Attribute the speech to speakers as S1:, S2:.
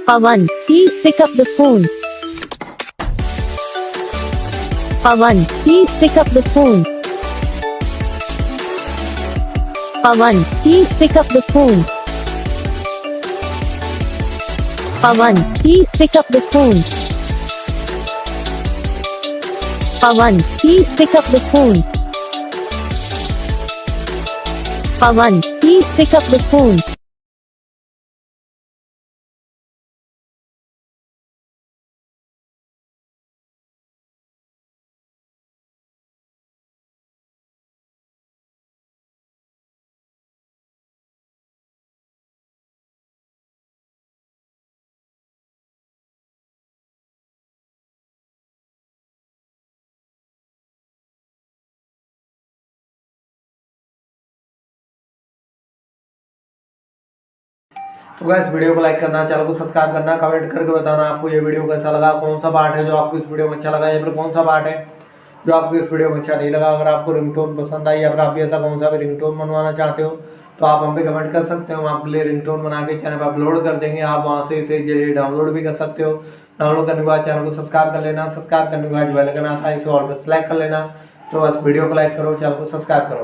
S1: Pawan, please pick up the phone. Pawan, please pick up the phone. Pawan, please pick up the phone. Pawan, please pick up the phone. Pawan, please pick up the phone. Pawan, please pick up the phone.
S2: तो guys video को like करना, channel को subscribe करना, comment करके बताना आपको ये video कैसा लगा, कौन सा पार्ट है जो आपको इस वीडियो में अच्छा लगा या फिर कौन सा पार्ट है जो आपको इस वीडियो में अच्छा नहीं लगा। अगर आपको रिंगटोन पसंद आई या फिर आप भी ऐसा कौन सा भी रिंगटोन बनवाना चाहते हो तो आप हम पे कमेंट कर सकते हो। हम आपके लिए रिंगटोन बना के चैनल पर अपलोड कर देंगे, आप वहाँ से इसे डाउनलोड भी कर सकते हो। डाउनलोड करने के बाद चैनल को सब्सक्राइब कर लेना, सब्सक्राइब करने के बाद बेल आइकन आता है इसे ऑल पर सेलेक्ट कर लेना। तो बस वीडियो को लाइक करो, चैनल को सब्सक्राइब करो।